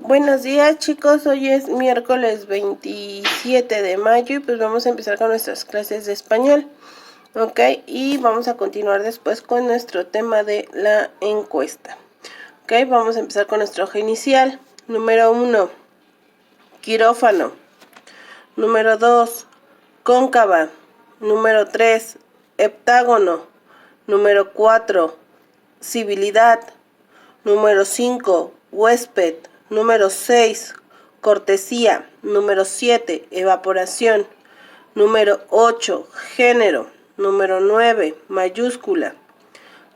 Buenos días chicos, hoy es miércoles 27 de mayo y pues vamos a empezar con nuestras clases de español, ok, y vamos a continuar después con nuestro tema de la encuesta, ok. Vamos a empezar con nuestro hoja inicial. Número 1, quirófano. Número 2, cóncava. Número 3, heptágono. Número 4, civilidad. Número 5, huésped. Número 6, cortesía. Número 7, evaporación. Número 8, género. Número 9, mayúscula.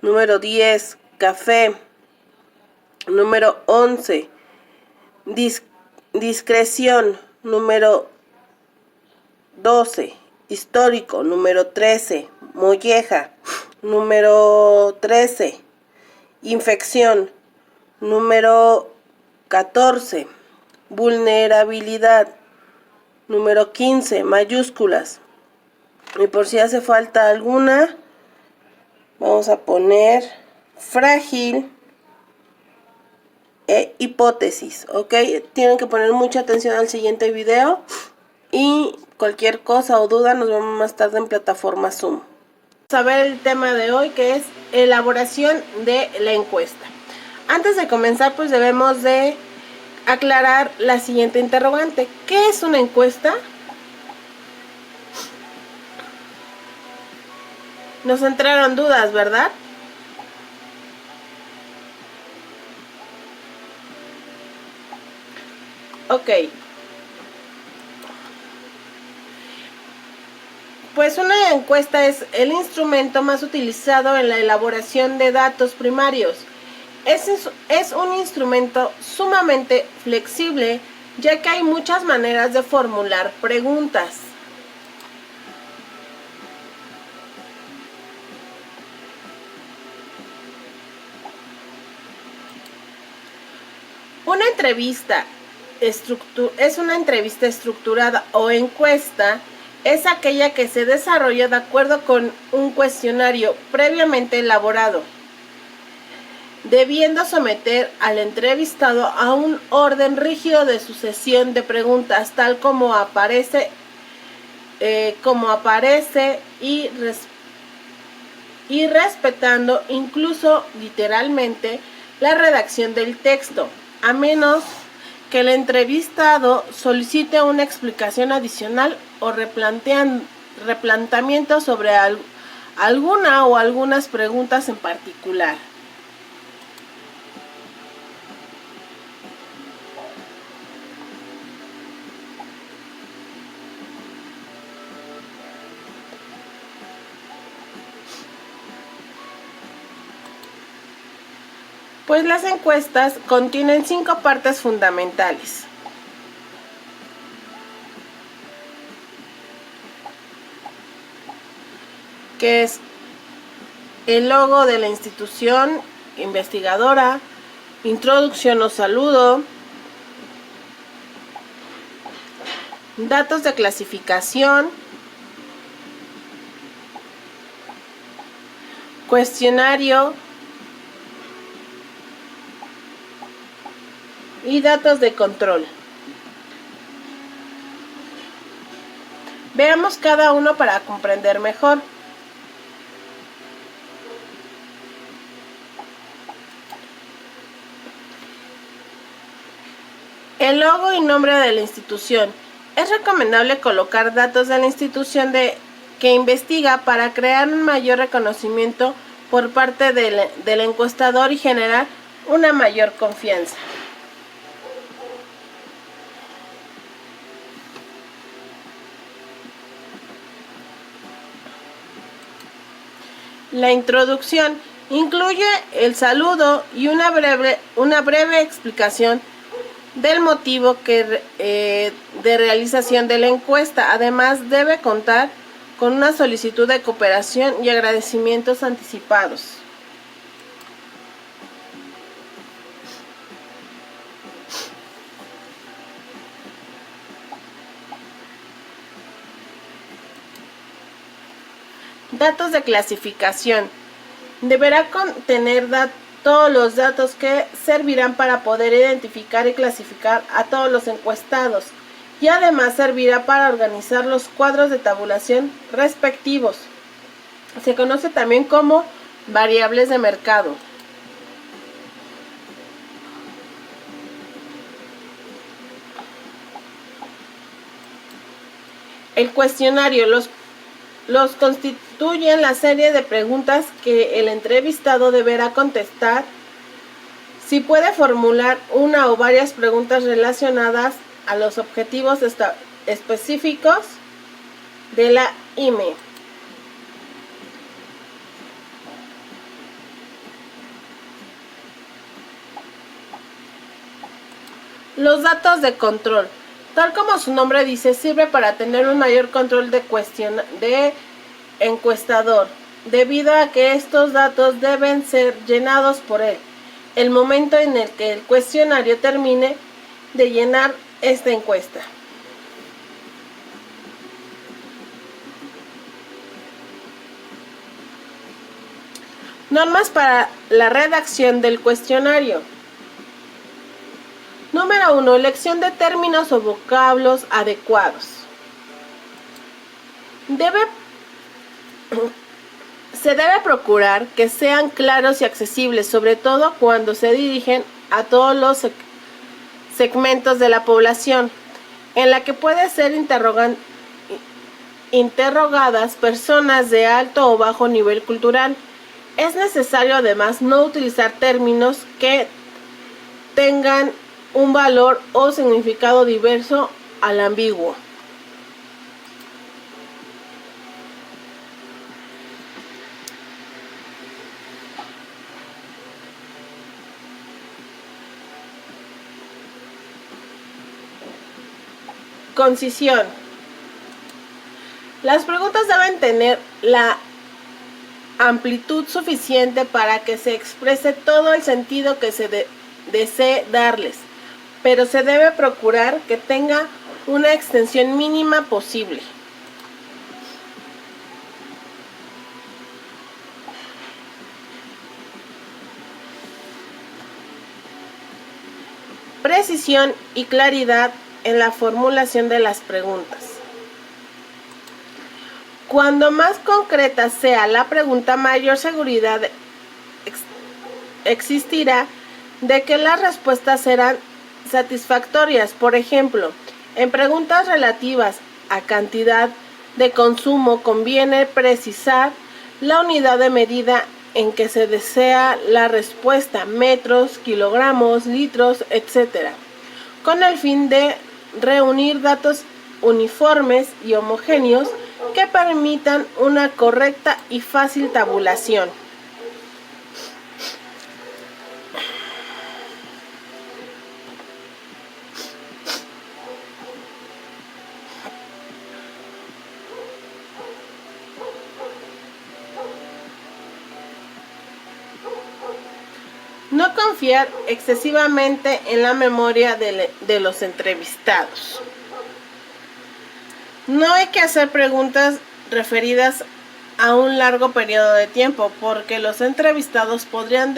Número 10, café. Número 11, discreción. Número 12, histórico. Número 13, molleja. Número 13, infección. Número 14, vulnerabilidad. Número 15, mayúsculas. Y por si hace falta alguna, vamos a poner frágil e hipótesis, ¿ok? Tienen que poner mucha atención al siguiente video y cualquier cosa o duda nos vemos más tarde en plataforma Zoom. Vamos a ver el tema de hoy, que es elaboración de la encuesta. Antes de comenzar, pues debemos de aclarar la siguiente interrogante. ¿Qué es una encuesta? Nos entraron dudas, ¿verdad? Ok. Pues una encuesta es el instrumento más utilizado en la elaboración de datos primarios. Es un instrumento sumamente flexible, ya que hay muchas maneras de formular preguntas. Una entrevista es una entrevista estructurada o encuesta. Es aquella que se desarrolla de acuerdo con un cuestionario previamente elaborado, debiendo someter al entrevistado a un orden rígido de sucesión de preguntas, tal como aparece y respetando incluso literalmente la redacción del texto, a menos que el entrevistado solicite una explicación adicional o replanteamiento sobre alguna o algunas preguntas en particular. Pues las encuestas contienen 5 partes fundamentales. Que es el logo de la institución investigadora, introducción o saludo, datos de clasificación, cuestionario y datos de control. Veamos cada uno para comprender mejor. El logo y nombre de la institución. Es recomendable colocar datos de la institución que investiga para crear un mayor reconocimiento por parte del encuestador y generar una mayor confianza. La introducción incluye el saludo y una breve explicación del motivo de realización de la encuesta. Además, debe contar con una solicitud de cooperación y agradecimientos anticipados. Datos de clasificación. Deberá contener todos los datos que servirán para poder identificar y clasificar a todos los encuestados, y además servirá para organizar los cuadros de tabulación respectivos. Se conoce también como variables de mercado. El cuestionario los constituyen la serie de preguntas que el entrevistado deberá contestar. Si puede formular una o varias preguntas relacionadas a los objetivos específicos de la IME. Los datos de control. Tal como su nombre dice, sirve para tener un mayor control de encuestador, debido a que estos datos deben ser llenados por él. El momento en el que el cuestionario termine de llenar esta encuesta. Normas para la redacción del cuestionario. Número 1. Elección de términos o vocablos adecuados. Se debe procurar que sean claros y accesibles, sobre todo cuando se dirigen a todos los segmentos de la población, en la que puede ser interrogadas personas de alto o bajo nivel cultural. Es necesario además no utilizar términos que tengan un valor o significado diverso al ambiguo. Concisión. Las preguntas deben tener la amplitud suficiente para que se exprese todo el sentido que se desee darles, pero se debe procurar que tenga una extensión mínima posible. Precisión y claridad en la formulación de las preguntas. Cuando más concreta sea la pregunta, mayor seguridad existirá de que las respuestas serán satisfactorias. Por ejemplo, en preguntas relativas a cantidad de consumo conviene precisar la unidad de medida en que se desea la respuesta, metros, kilogramos, litros, etc., con el fin de reunir datos uniformes y homogéneos que permitan una correcta y fácil tabulación. No confiar excesivamente en la memoria de los entrevistados. No hay que hacer preguntas referidas a un largo periodo de tiempo, porque los entrevistados podrían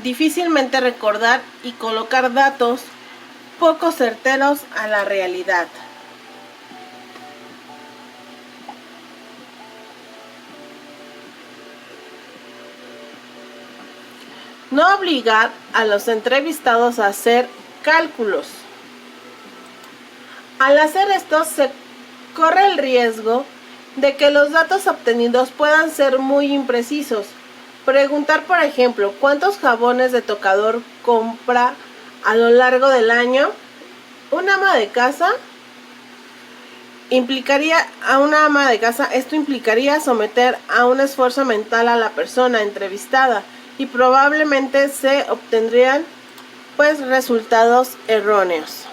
difícilmente recordar y colocar datos poco certeros a la realidad. No obligar a los entrevistados a hacer cálculos. Al hacer esto, se corre el riesgo de que los datos obtenidos puedan ser muy imprecisos. Preguntar, por ejemplo, ¿cuántos jabones de tocador compra a lo largo del año una ama de casa? Esto implicaría someter a un esfuerzo mental a la persona entrevistada, y probablemente se obtendrían resultados erróneos.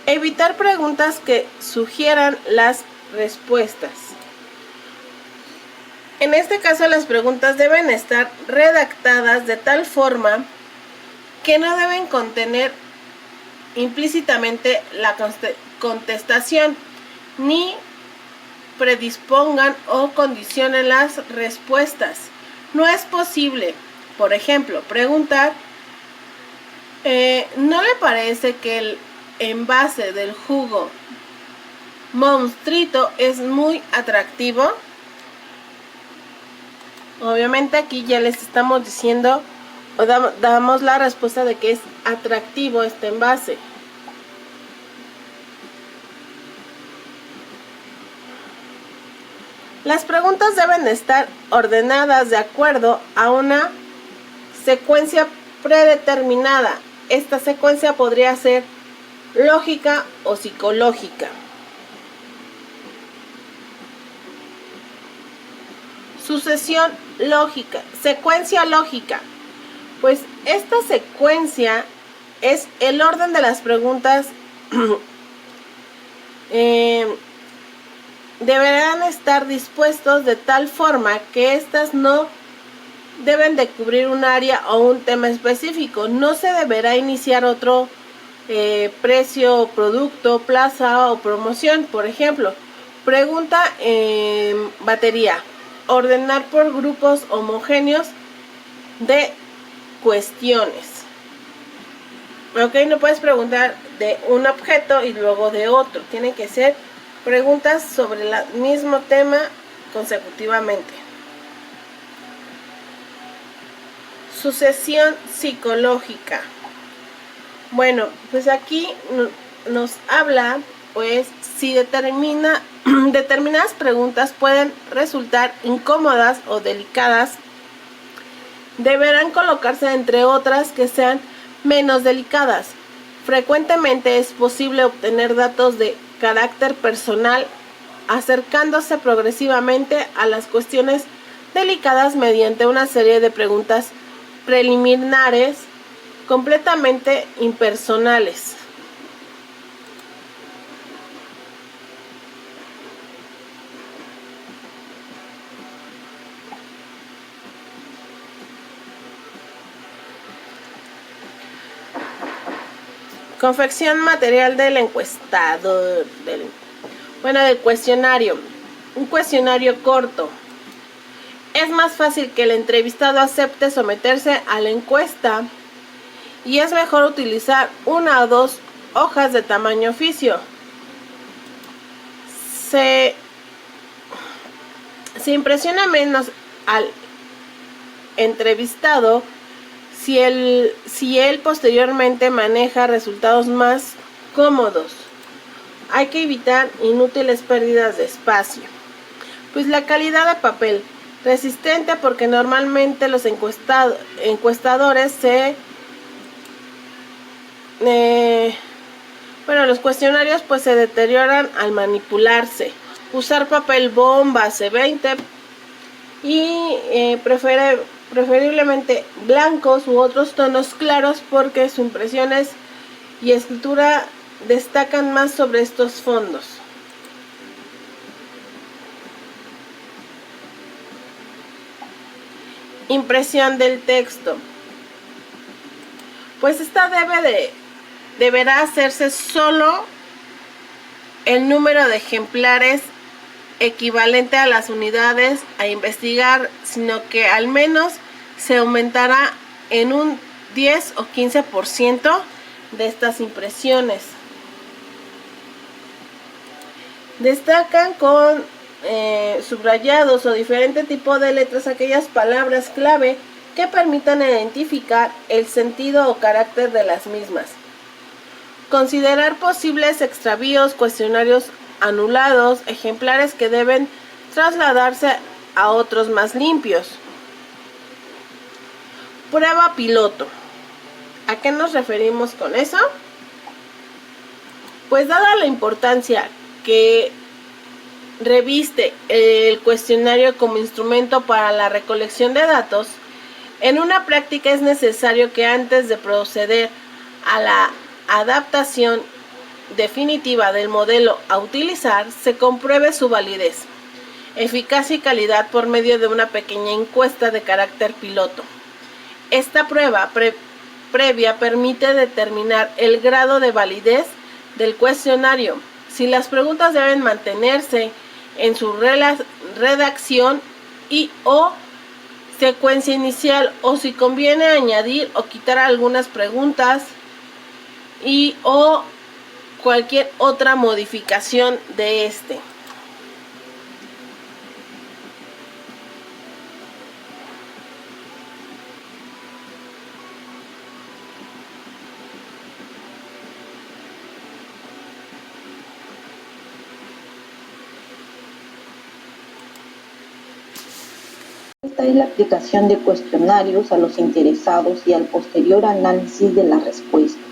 Evitar preguntas que sugieran las respuestas. En este caso, las preguntas deben estar redactadas de tal forma que no deben contener implícitamente la contestación, ni predispongan o condicionen las respuestas. No es posible, por ejemplo, preguntar, ¿no le parece que el envase del jugo Monstruito es muy atractivo? Obviamente aquí ya les estamos diciendo o damos la respuesta de que es atractivo este envase. Las preguntas deben estar ordenadas de acuerdo a una secuencia predeterminada. Esta secuencia podría ser lógica o psicológica. Sucesión lógica, secuencia lógica. Pues esta secuencia es el orden de las preguntas. Deberán estar dispuestos de tal forma que éstas no deben de cubrir un área o un tema específico. No se deberá iniciar otro precio, producto, plaza o promoción. Por ejemplo, pregunta en batería. Ordenar por grupos homogéneos de cuestiones. Ok, no puedes preguntar de un objeto y luego de otro. Tienen que ser preguntas sobre el mismo tema consecutivamente. Sucesión psicológica. Bueno, pues aquí nos habla, pues, si determinadas preguntas pueden resultar incómodas o delicadas, deberán colocarse entre otras que sean menos delicadas. Frecuentemente es posible obtener datos de carácter personal acercándose progresivamente a las cuestiones delicadas mediante una serie de preguntas preliminares completamente impersonales. Confección material del encuestador. Del cuestionario. Un cuestionario corto. Es más fácil que el entrevistado acepte someterse a la encuesta y es mejor utilizar una o dos hojas de tamaño oficio. Se impresiona menos al entrevistado si él posteriormente maneja resultados más cómodos. Hay que evitar inútiles pérdidas de espacio. Pues la calidad de papel. Resistente porque normalmente los encuestadores los cuestionarios pues se deterioran al manipularse. Usar papel bomba C20 y preferiblemente blancos u otros tonos claros porque sus impresiones y escritura destacan más sobre estos fondos. Impresión del texto. Pues esta deberá hacerse solo el número de ejemplares equivalente a las unidades a investigar, sino que al menos se aumentará en un 10 o 15% de estas impresiones. Destacan con subrayados o diferente tipo de letras aquellas palabras clave que permitan identificar el sentido o carácter de las mismas. Considerar posibles extravíos, cuestionarios anulados, ejemplares que deben trasladarse a otros más limpios. Prueba piloto. ¿A qué nos referimos con eso? Pues dada la importancia que reviste el cuestionario como instrumento para la recolección de datos, en una práctica es necesario que antes de proceder a la adaptación definitiva del modelo a utilizar, se compruebe su validez, eficacia y calidad por medio de una pequeña encuesta de carácter piloto. Esta prueba previa permite determinar el grado de validez del cuestionario. si las preguntas deben mantenerse en su redacción y o secuencia inicial, o si conviene añadir o quitar algunas preguntas y o cualquier otra modificación de este. Esta es la aplicación de cuestionarios a los interesados y al posterior análisis de las respuestas.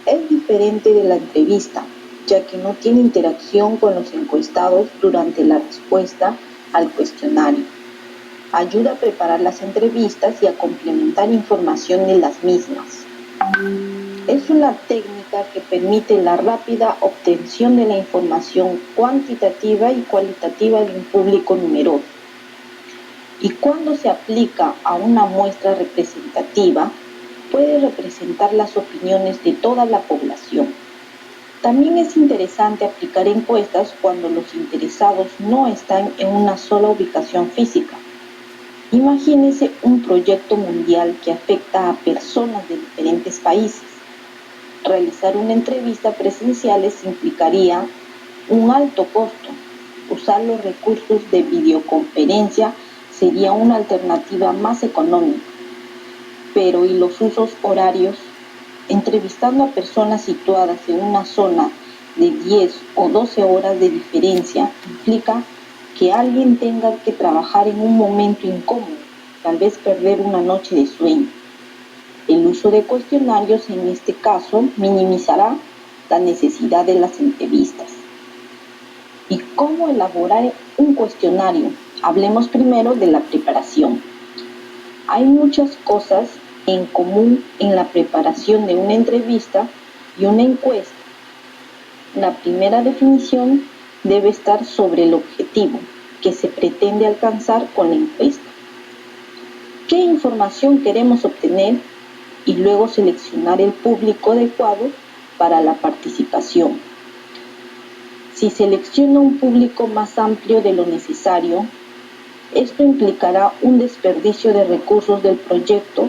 Es diferente de la entrevista, ya que no tiene interacción con los encuestados durante la respuesta al cuestionario. Ayuda a preparar las entrevistas y a complementar información de las mismas. Es una técnica que permite la rápida obtención de la información cuantitativa y cualitativa de un público numeroso. Y cuando se aplica a una muestra representativa, puede representar las opiniones de toda la población. También es interesante aplicar encuestas cuando los interesados no están en una sola ubicación física. Imagínese un proyecto mundial que afecta a personas de diferentes países. Realizar una entrevista presenciales implicaría un alto costo. Usar los recursos de videoconferencia sería una alternativa más económica. Pero ¿y los usos horarios? Entrevistando a personas situadas en una zona de 10 o 12 horas de diferencia implica que alguien tenga que trabajar en un momento incómodo, tal vez perder una noche de sueño. El uso de cuestionarios en este caso minimizará la necesidad de las entrevistas. ¿Y cómo elaborar un cuestionario? Hablemos primero de la preparación. Hay muchas cosas en común en la preparación de una entrevista y una encuesta. La primera definición debe estar sobre el objetivo que se pretende alcanzar con la encuesta. ¿Qué información queremos obtener? Y luego seleccionar el público adecuado para la participación. Si selecciona un público más amplio de lo necesario, esto implicará un desperdicio de recursos del proyecto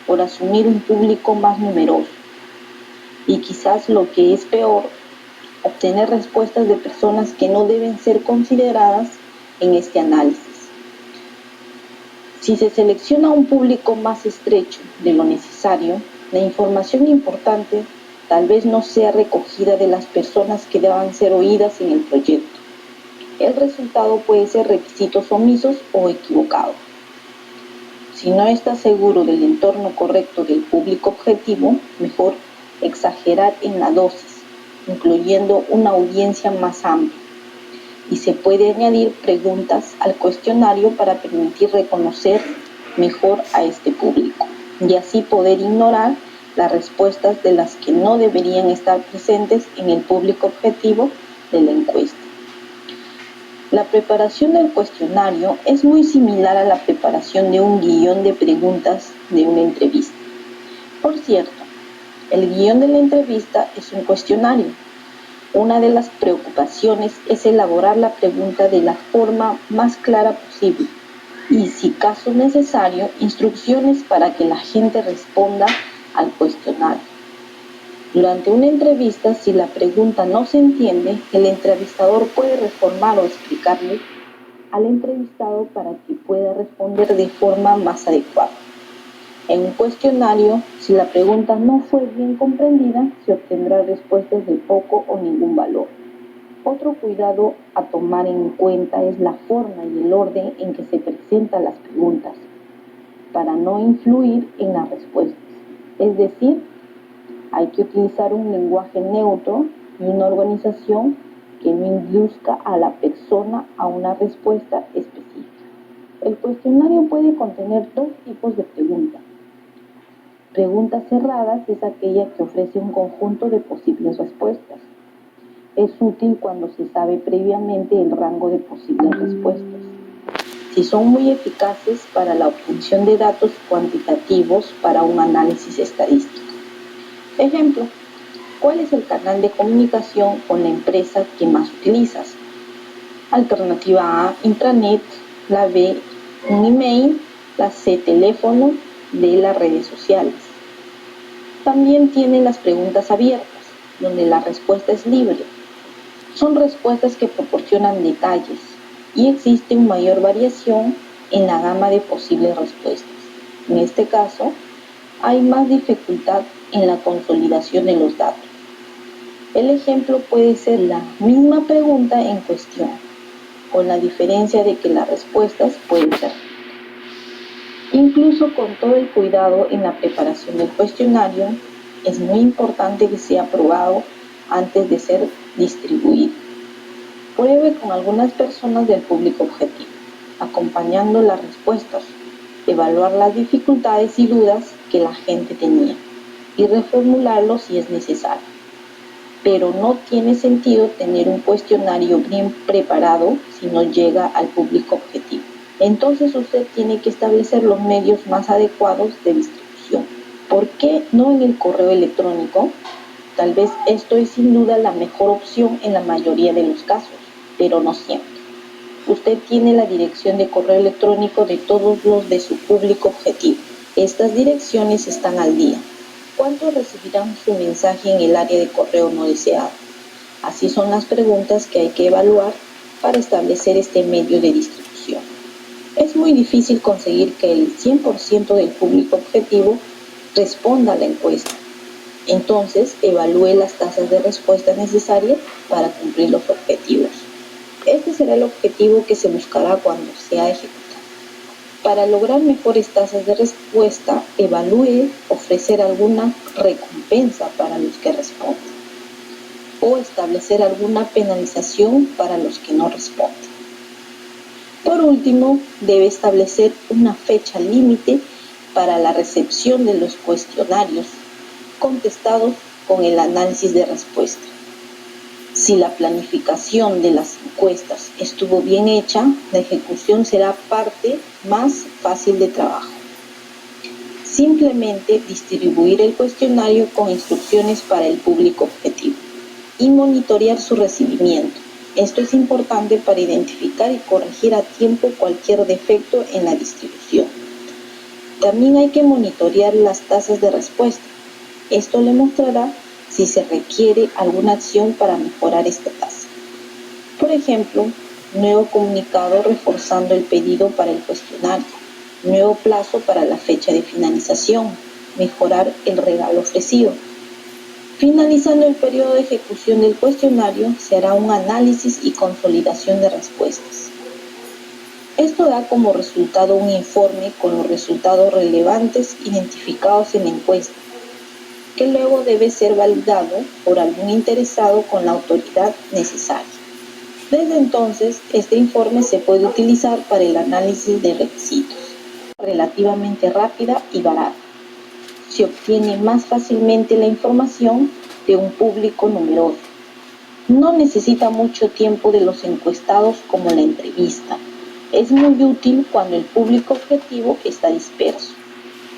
por asumir un público más numeroso. Y quizás lo que es peor, obtener respuestas de personas que no deben ser consideradas en este análisis. Si se selecciona un público más estrecho de lo necesario, la información importante tal vez no sea recogida de las personas que deban ser oídas en el proyecto. El resultado puede ser requisitos omisos o equivocados. Si no está seguro del entorno correcto del público objetivo, mejor exagerar en la dosis, incluyendo una audiencia más amplia. Y se puede añadir preguntas al cuestionario para permitir reconocer mejor a este público y así poder ignorar las respuestas de las que no deberían estar presentes en el público objetivo de la encuesta. La preparación del cuestionario es muy similar a la preparación de un guión de preguntas de una entrevista. Por cierto, el guión de la entrevista es un cuestionario. Una de las preocupaciones es elaborar la pregunta de la forma más clara posible y, si caso necesario, instrucciones para que la gente responda al cuestionario. Durante una entrevista, si la pregunta no se entiende, el entrevistador puede reformar o explicarle al entrevistado para que pueda responder de forma más adecuada. En un cuestionario, si la pregunta no fue bien comprendida, se obtendrá respuestas de poco o ningún valor. Otro cuidado a tomar en cuenta es la forma y el orden en que se presentan las preguntas, para no influir en las respuestas. Es decir, hay que utilizar un lenguaje neutro y una organización que no induzca a la persona a una respuesta específica. El cuestionario puede contener dos tipos de preguntas. Preguntas cerradas es aquella que ofrece un conjunto de posibles respuestas. Es útil cuando se sabe previamente el rango de posibles respuestas. Si son muy eficaces para la obtención de datos cuantitativos para un análisis estadístico. Ejemplo, ¿Cuál es el canal de comunicación con la empresa que más utilizas? Alternativa A, intranet. La B, un email. La C, teléfono. D, las redes sociales. También tiene las preguntas abiertas, donde la respuesta es libre. Son respuestas que proporcionan detalles y existe una mayor variación en la gama de posibles respuestas. En este caso, hay más dificultad en la consolidación de los datos. El ejemplo puede ser la misma pregunta en cuestión, con la diferencia de que las respuestas pueden ser. Incluso con todo el cuidado en la preparación del cuestionario, es muy importante que sea aprobado antes de ser distribuido. Pruebe con algunas personas del público objetivo, acompañando las respuestas, evaluar las dificultades y dudas que la gente tenía y reformularlo si es necesario. Pero no tiene sentido tener un cuestionario bien preparado si no llega al público objetivo. Entonces usted tiene que establecer los medios más adecuados de distribución. ¿Por qué no en el correo electrónico? Tal vez esto es sin duda la mejor opción en la mayoría de los casos, pero no siempre. Usted tiene la dirección de correo electrónico de todos los de su público objetivo. Estas direcciones están al día. ¿Cuántos recibirán su mensaje en el área de correo no deseado? Así son las preguntas que hay que evaluar para establecer este medio de distribución. Es muy difícil conseguir que el 100% del público objetivo responda a la encuesta. Entonces, evalúe las tasas de respuesta necesarias para cumplir los objetivos. Este será el objetivo que se buscará cuando sea ejecutado. Para lograr mejores tasas de respuesta, evalúe ofrecer alguna recompensa para los que responden o establecer alguna penalización para los que no responden. Por último, debe establecer una fecha límite para la recepción de los cuestionarios contestados con el análisis de respuesta. Si la planificación de las encuestas estuvo bien hecha, la ejecución será parte más fácil de trabajo. Simplemente distribuir el cuestionario con instrucciones para el público objetivo y monitorear su recibimiento. Esto es importante para identificar y corregir a tiempo cualquier defecto en la distribución. También hay que monitorear las tasas de respuesta. Esto le mostrará si se requiere alguna acción para mejorar esta tasa. Por ejemplo, nuevo comunicado reforzando el pedido para el cuestionario, nuevo plazo para la fecha de finalización, mejorar el regalo ofrecido. Finalizando el periodo de ejecución del cuestionario, se hará un análisis y consolidación de respuestas. Esto da como resultado un informe con los resultados relevantes identificados en la encuesta, que luego debe ser validado por algún interesado con la autoridad necesaria. Desde entonces, este informe se puede utilizar para el análisis de requisitos, relativamente rápida y barata. Se obtiene más fácilmente la información de un público numeroso. No necesita mucho tiempo de los encuestados como la entrevista. Es muy útil cuando el público objetivo está disperso.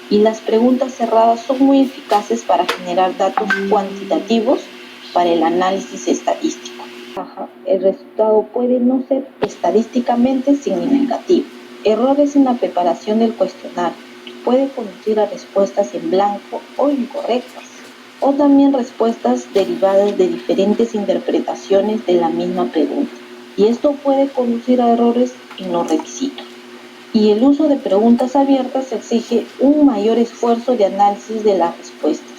Y las preguntas cerradas son muy eficaces para generar datos cuantitativos para el análisis estadístico. El resultado puede no ser estadísticamente significativo. Errores en la preparación del cuestionario puede conducir a respuestas en blanco o incorrectas, o también respuestas derivadas de diferentes interpretaciones de la misma pregunta. Y esto puede conducir a errores en los requisitos. Y el uso de preguntas abiertas exige un mayor esfuerzo de análisis de las respuestas.